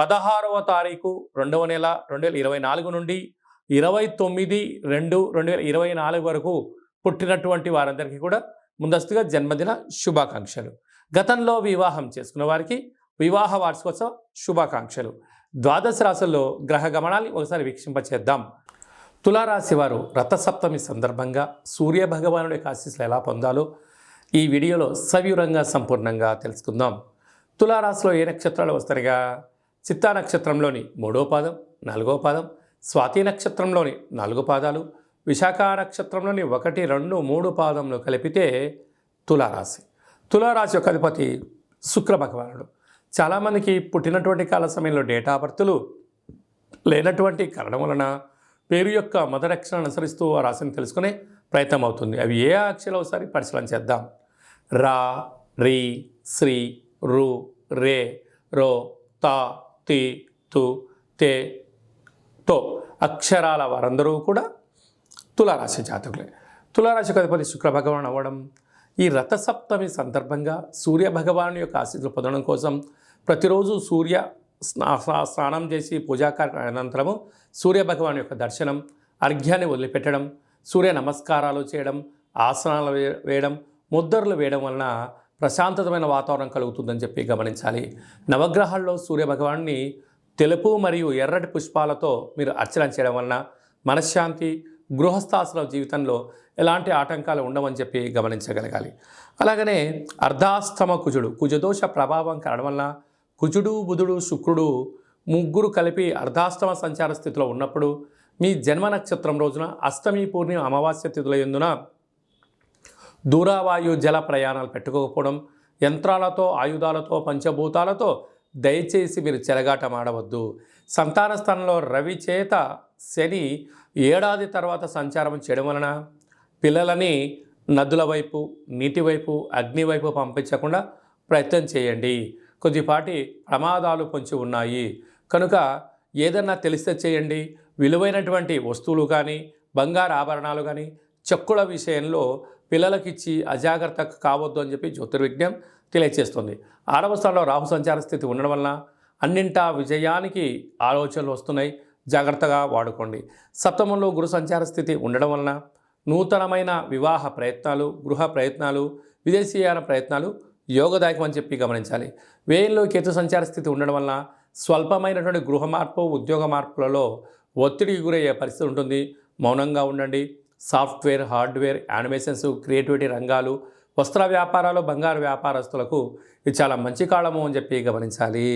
16వ తారీఖు 2వ నెల 2024 నుండి 29/2/2024 వరకు పుట్టినటువంటి వారందరికీ కూడా ముందస్తుగా జన్మదిన శుభాకాంక్షలు. గతంలో వివాహం చేసుకున్న వారికి వివాహ వార్షికోత్సవ శుభాకాంక్షలు. ద్వాదశ రాశుల్లో గ్రహ గమనాన్ని ఒకసారి వీక్షింపచేద్దాం. తులారాశి వారు రథసప్తమి సందర్భంగా సూర్య భగవానుడి యొక్క ఆశీస్సులు ఎలా పొందాలో ఈ వీడియోలో సవివరంగా సంపూర్ణంగా తెలుసుకుందాం. తులారాశిలో ఏ నక్షత్రాలు వస్తాయిగా? చిత్తా నక్షత్రంలోని 3వ పాదం, 4వ పాదం, స్వాతి నక్షత్రంలోని 4 పాదాలు, విశాఖ నక్షత్రంలోని 1, 2, 3 పాదంలో కలిపితే తులారాశి. తులారాశి యొక్క అధిపతి శుక్ర భగవానుడు. చాలామందికి పుట్టినటువంటి కాల సమయంలో డేటా బర్తులు లేనటువంటి కారణం వలన పేరు యొక్క మొదటి అక్షరాన్ని అనుసరిస్తూ ఆ రాశిని తెలుసుకునే ప్రయత్నం అవుతుంది. అవి ఏ అక్షరాలు ఒకసారి పరిశీలన చేద్దాం. రా, రి, శ్రీ, రు, రే, రో, తా, తి, తు, తే, తో అక్షరాల వారందరూ కూడా తులారాశి జాతకులే. తులారాశికి అధిపతి శుక్ర భగవాన్ అవ్వడం, ఈ రథసప్తమి సందర్భంగా సూర్య భగవాను యొక్క ఆశీస్సులు పొందడం కోసం ప్రతిరోజు సూర్య స్నానం చేసి పూజా కార్యక్రమం అనంతరము సూర్య భగవాన్ యొక్క దర్శనం, అర్ఘ్యాన్ని వదిలిపెట్టడం, సూర్య నమస్కారాలు చేయడం, ఆసనాలు వేయడం, ముద్దర్లు వేయడం వలన ప్రశాంతమైన వాతావరణం కలుగుతుందని చెప్పి గమనించాలి. నవగ్రహాల్లో సూర్య భగవాన్ని తెలుపు మరియు ఎర్రటి పుష్పాలతో మీరు అర్చన చేయడం వలన మనశ్శాంతి, గృహస్థాశ్రమ జీవితంలో ఎలాంటి ఆటంకాలు ఉండవని చెప్పి గమనించగలగాలి. అలాగనే అర్ధాస్తమ కుజుడు, కుజదోష ప్రభావం కారణం వలన కుజుడు, బుధుడు, శుక్రుడు ముగ్గురు కలిపి అర్ధాస్తమ సంచార స్థితిలో ఉన్నప్పుడు మీ జన్మ నక్షత్రం రోజున అష్టమి, పూర్ణిమ, అమావాస్య తిథుల యందున దూరవాయు జల ప్రయాణాలు పెట్టుకోకపోవడం, యంత్రాలతో, ఆయుధాలతో, పంచభూతాలతో దయచేసి మీరు చెలగాటం ఆడవద్దు. సంతాన స్థానంలో రవి చేత శని ఏడాది తర్వాత సంచారం చేయడం వలన పిల్లలని నదుల వైపు, నీటి వైపు, అగ్ని వైపు పంపించకుండా ప్రయత్నం చేయండి. కొద్దిపాటి ప్రమాదాలు పొంచి ఉన్నాయి కనుక ఏదన్నా తెలిస్తే చేయండి. విలువైనటువంటి వస్తువులు కానీ, బంగారు ఆభరణాలు కానీ, చెక్కుల విషయంలో పిల్లలకిచ్చి అజాగ్రత్త కావద్దు అని చెప్పి జ్యోతిర్విజ్ఞం తెలియచేస్తుంది. 6వ స్థానంలో రాహు సంచార స్థితి ఉండడం వలన అన్నింటా విజయానికి ఆలోచనలు వస్తున్నాయి, జాగ్రత్తగా వాడుకోండి. సప్తమంలో గురు సంచార స్థితి ఉండడం వలన నూతనమైన వివాహ ప్రయత్నాలు, గృహ ప్రయత్నాలు, విదేశీయాన ప్రయత్నాలు యోగదాయకం అని చెప్పి గమనించాలి. వ్యయంలో కేతు సంచార స్థితి ఉండడం వలన స్వల్పమైనటువంటి గృహ మార్పు, ఉద్యోగ మార్పులలో ఒత్తిడికి గురయ్యే పరిస్థితి ఉంటుంది. మౌనంగా ఉండండి. సాఫ్ట్వేర్, హార్డ్వేర్, యానిమేషన్స్, క్రియేటివిటీ రంగాలు, వస్త్ర వ్యాపారాలు, బంగారు వ్యాపారస్తులకు ఇది చాలా మంచి కాలము అని చెప్పి గమనించాలి.